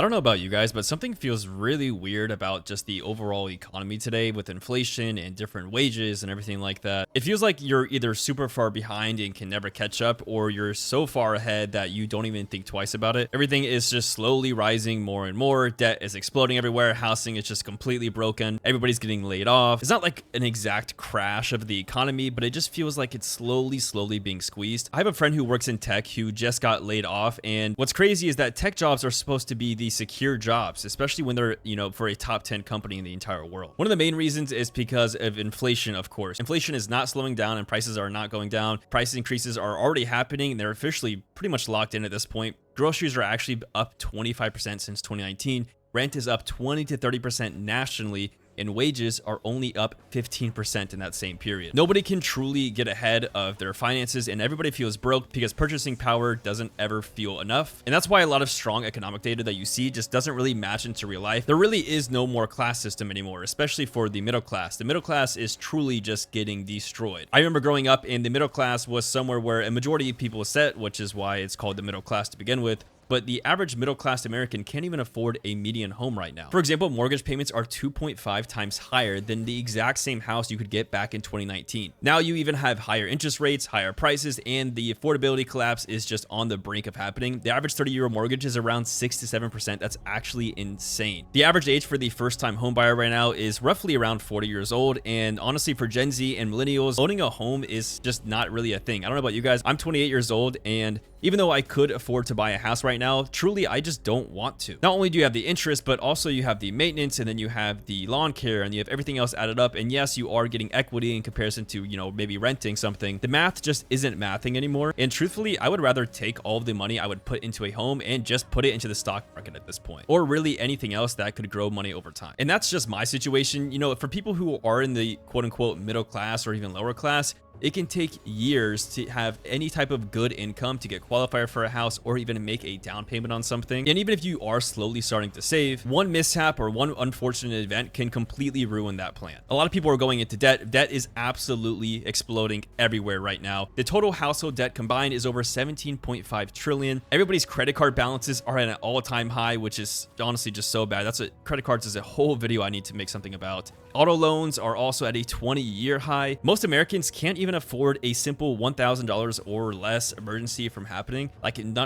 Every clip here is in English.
I don't know about you guys, but something feels really weird about just the overall economy today with inflation and different wages and everything like that. It feels like you're either super far behind and can never catch up, or you're so far ahead that you don't even think twice about it. Everything is just slowly rising more and more. Debt is exploding everywhere. Housing is just completely broken. Everybody's getting laid off. It's not like an exact crash of the economy, but it just feels like it's slowly being squeezed. I have a friend who works in tech who just got laid off, and what's crazy is that tech jobs are supposed to be the secure jobs, especially when they're, for a top 10 company in the entire world. One of the main reasons is because of inflation, of course. Inflation is not slowing down and prices are not going down. Price increases are already happening and they're officially pretty much locked in at this point. Groceries are actually up 25% since 2019. Rent is up 20 to 30% nationally, and wages are only up 15% in that same period. Nobody can truly get ahead of their finances, and everybody feels broke because purchasing power doesn't ever feel enough. And that's why a lot of strong economic data that you see just doesn't really match into real life. There really is no more class system anymore, especially for the middle class. The middle class is truly just getting destroyed. I remember growing up, and the middle class was somewhere where a majority of people sat, which is why it's called the middle class to begin with. But the average middle-class American can't even afford a median home right now. For example, mortgage payments are 2.5 times higher than the exact same house you could get back in 2019. Now you even have higher interest rates, higher prices, and the affordability collapse is just on the brink of happening. The average 30-year mortgage is around 6 to 7%. That's actually insane. The average age for the first-time home buyer right now is roughly around 40 years old, and honestly, for Gen Z and millennials, owning a home is just not really a thing. I don't know about you guys. I'm 28 years old, and even though I could afford to buy a house right now, truly, I just don't want to. Not only do you have the interest, but also you have the maintenance, and then you have the lawn care, and you have everything else added up. And yes, you are getting equity in comparison to, maybe renting something. The math just isn't mathing anymore. And truthfully, I would rather take all of the money I would put into a home and just put it into the stock market at this point, or really anything else that could grow money over time. And that's just my situation. For people who are in the quote unquote middle class or even lower class, it can take years to have any type of good income to get qualified for a house or even make a down payment on something. And even if you are slowly starting to save, one mishap or one unfortunate event can completely ruin that plan. A lot of people are going into debt. Debt is absolutely exploding everywhere right now. The total household debt combined is over 17.5 trillion. Everybody's credit card balances are at an all-time high, which is honestly just so bad. Credit cards is a whole video I need to make something about. Auto loans are also at a 20-year high. Most Americans can't even afford a simple $1,000 or less emergency from happening.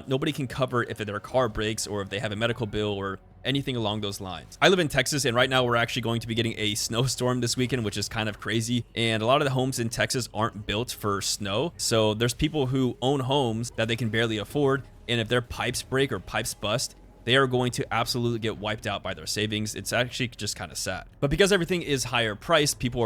Nobody can cover if their car breaks or if they have a medical bill or anything along those lines. I live in Texas, and right now we're actually going to be getting a snowstorm this weekend, which is kind of crazy. And a lot of the homes in Texas aren't built for snow. So there's people who own homes that they can barely afford. And if their pipes break or pipes bust, they are going to absolutely get wiped out by their savings. It's actually just kind of sad. But because everything is higher priced, people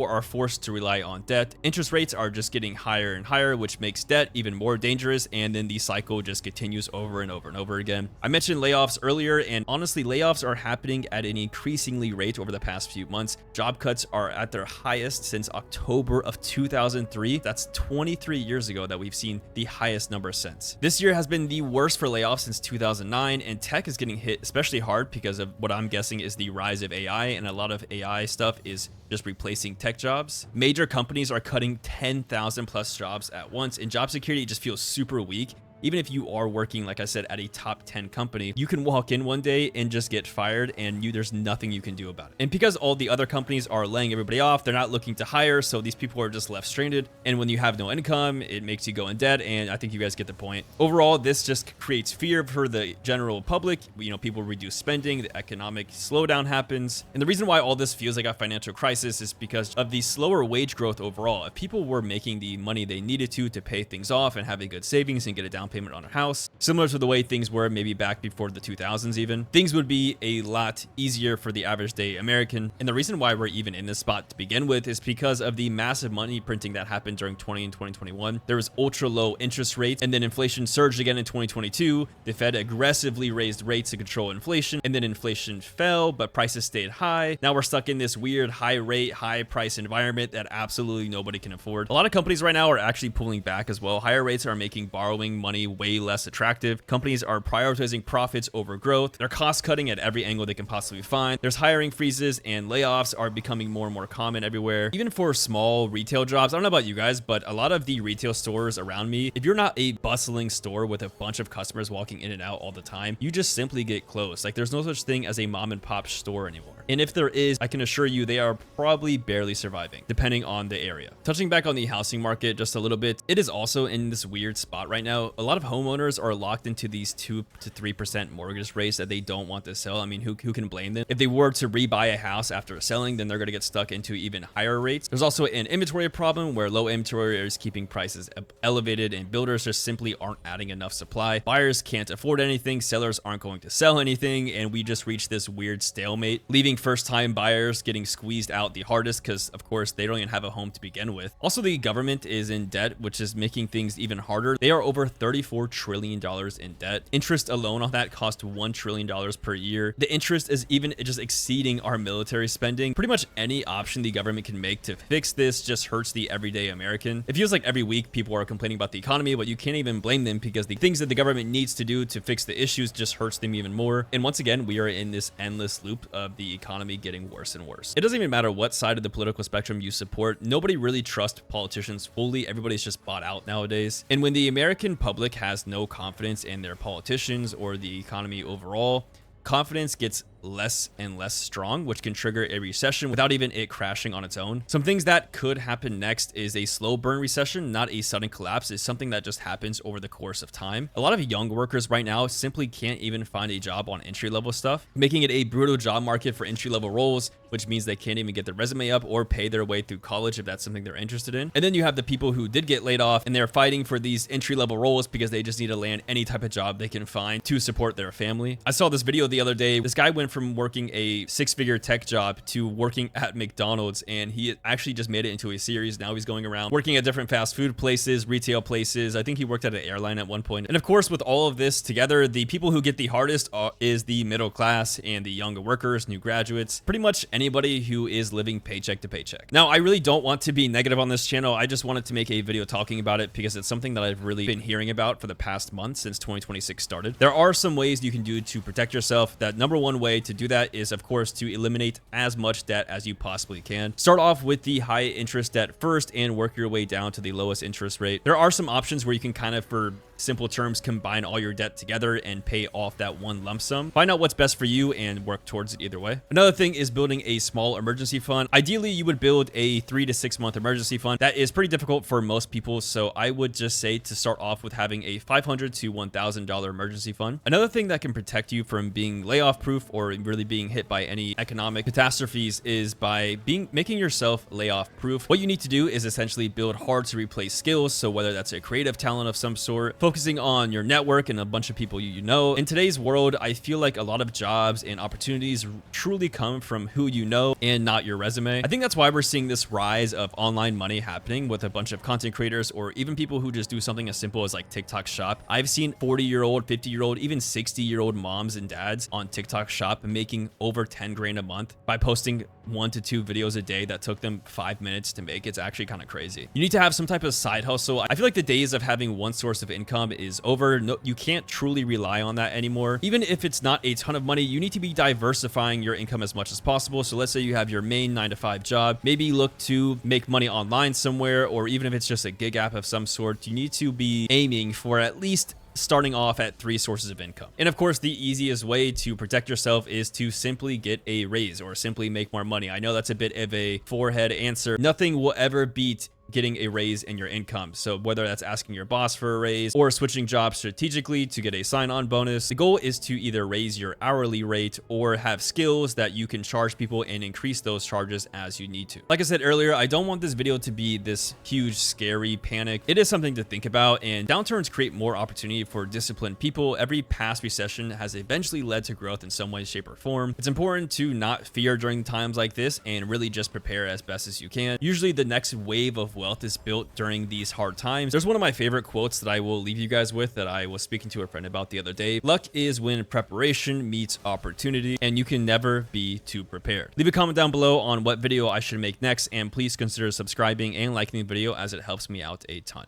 are forced to rely on debt. Interest rates are just getting higher and higher, which makes debt even more dangerous. And then the cycle just continues over and over and over again. I mentioned layoffs earlier, and honestly, layoffs are happening at an increasingly rate over the past few months. Job cuts are at their highest since October of 2003. That's 23 years ago that we've seen the highest number since. This year has been the worst for layoffs since 2009. And tech is getting hit especially hard because of what I'm guessing is the rise of AI, and a lot of AI stuff is just replacing tech jobs. Major companies are cutting 10,000 plus jobs at once, and job security just feels super weak. Even if you are working, like I said, at a top 10 company, you can walk in one day and just get fired, and there's nothing you can do about it. And because all the other companies are laying everybody off, they're not looking to hire, so these people are just left stranded. And when you have no income, it makes you go in debt, and I think you guys get the point. Overall, this just creates fear for the general public. People reduce spending, the economic slowdown happens. And the reason why all this feels like a financial crisis is because of the slower wage growth overall. If people were making the money they needed to pay things off and having good savings and get a down payment on a house, similar to the way things were maybe back before the 2000s even, things would be a lot easier for the average day American. And the reason why we're even in this spot to begin with is because of the massive money printing that happened during 2020 and 2021. There was ultra low interest rates, and then inflation surged again in 2022. The Fed aggressively raised rates to control inflation, and then inflation fell, but prices stayed high. Now we're stuck in this weird high rate, high price environment that absolutely nobody can afford. A lot of companies right now are actually pulling back as well. Higher rates are making borrowing money economy way less attractive. Companies are prioritizing profits over growth. They're cost cutting at every angle they can possibly find. There's hiring freezes and layoffs are becoming more and more common everywhere. Even for small retail jobs, I don't know about you guys, but a lot of the retail stores around me, if you're not a bustling store with a bunch of customers walking in and out all the time, you just simply get closed. Like, there's no such thing as a mom and pop store anymore. And if there is, I can assure you they are probably barely surviving, depending on the area. Touching back on the housing market just a little bit, it is also in this weird spot right now. A lot of homeowners are locked into these 2 to 3% mortgage rates that they don't want to sell. I mean, who can blame them? If they were to rebuy a house after selling, then they're going to get stuck into even higher rates. There's also an inventory problem where low inventory is keeping prices elevated and builders just simply aren't adding enough supply. Buyers can't afford anything, sellers aren't going to sell anything, and we just reached this weird stalemate, leaving first-time buyers getting squeezed out the hardest because, of course, they don't even have a home to begin with. Also, the government is in debt, which is making things even harder. They are over $34 trillion in debt. Interest alone on that cost $1 trillion per year. The interest is even just exceeding our military spending. Pretty much any option the government can make to fix this just hurts the everyday American. It feels like every week people are complaining about the economy, but you can't even blame them because the things that the government needs to do to fix the issues just hurts them even more. And once again, we are in this endless loop of the economy getting worse and worse. It doesn't even matter what side of the political spectrum you support. Nobody really trusts politicians fully. Everybody's just bought out nowadays. And when the American public has no confidence in their politicians or the economy overall, confidence gets less and less strong, which can trigger a recession without even it crashing on its own. Some things that could happen next is a slow burn recession, not a sudden collapse. It's something that just happens over the course of time. A lot of young workers right now simply can't even find a job on entry-level stuff, making it a brutal job market for entry-level roles, which means they can't even get their resume up or pay their way through college if that's something they're interested in. And then you have the people who did get laid off and they're fighting for these entry-level roles because they just need to land any type of job they can find to support their family. I saw this video the other day. This guy went from working a 6-figure tech job to working at McDonald's, and he actually just made it into a series. Now he's going around working at different fast food places, retail places. I think he worked at an airline at one point. And of course, with all of this together, the people who get the hardest is the middle class and the younger workers, new graduates, pretty much anybody who is living paycheck to paycheck. Now, I really don't want to be negative on this channel. I just wanted to make a video talking about it because it's something that I've really been hearing about for the past month since 2026 started. There are some ways you can do to protect yourself. That number one way to do that is, of course, to eliminate as much debt as you possibly can. Start off with the high interest debt first and work your way down to the lowest interest rate. There are some options where you can kind of, for simple terms, combine all your debt together and pay off that one lump sum. Find out what's best for you and work towards it either way. Another thing is building a small emergency fund. Ideally, you would build a 3 to 6 month emergency fund. That is pretty difficult for most people, so I would just say to start off with having a $500 to $1,000 emergency fund. Another thing that can protect you from being layoff proof or really being hit by any economic catastrophes is by making yourself layoff proof. What you need to do is essentially build hard to replace skills. So whether that's a creative talent of some sort, focusing on your network and a bunch of people you know. In today's world, I feel like a lot of jobs and opportunities truly come from who you know and not your resume. I think that's why we're seeing this rise of online money happening with a bunch of content creators or even people who just do something as simple as like TikTok Shop. I've seen 40-year-old, 50-year-old, even 60-year-old moms and dads on TikTok Shop making over 10 grand a month by posting 1 to 2 videos a day that took them 5 minutes to make. It's actually kind of crazy. You need to have some type of side hustle. I feel like the days of having one source of income is over. No, you can't truly rely on that anymore. Even if it's not a ton of money, you need to be diversifying your income as much as possible. So let's say you have your main 9-to-5 job, maybe look to make money online somewhere, or even if it's just a gig app of some sort, you need to be aiming for at least starting off at 3 sources of income. And of course, the easiest way to protect yourself is to simply get a raise or simply make more money. I know that's a bit of a forehead answer. Nothing will ever beat getting a raise in your income. So whether that's asking your boss for a raise or switching jobs strategically to get a sign-on bonus, the goal is to either raise your hourly rate or have skills that you can charge people and increase those charges as you need to. Like I said earlier, I don't want this video to be this huge, scary panic. It is something to think about, and downturns create more opportunity for disciplined people. Every past recession has eventually led to growth in some way, shape, or form. It's important to not fear during times like this and really just prepare as best as you can. Usually the next wave of wealth is built during these hard times. There's one of my favorite quotes that I will leave you guys with that I was speaking to a friend about the other day. Luck is when preparation meets opportunity, and you can never be too prepared. Leave a comment down below on what video I should make next, and please consider subscribing and liking the video as it helps me out a ton.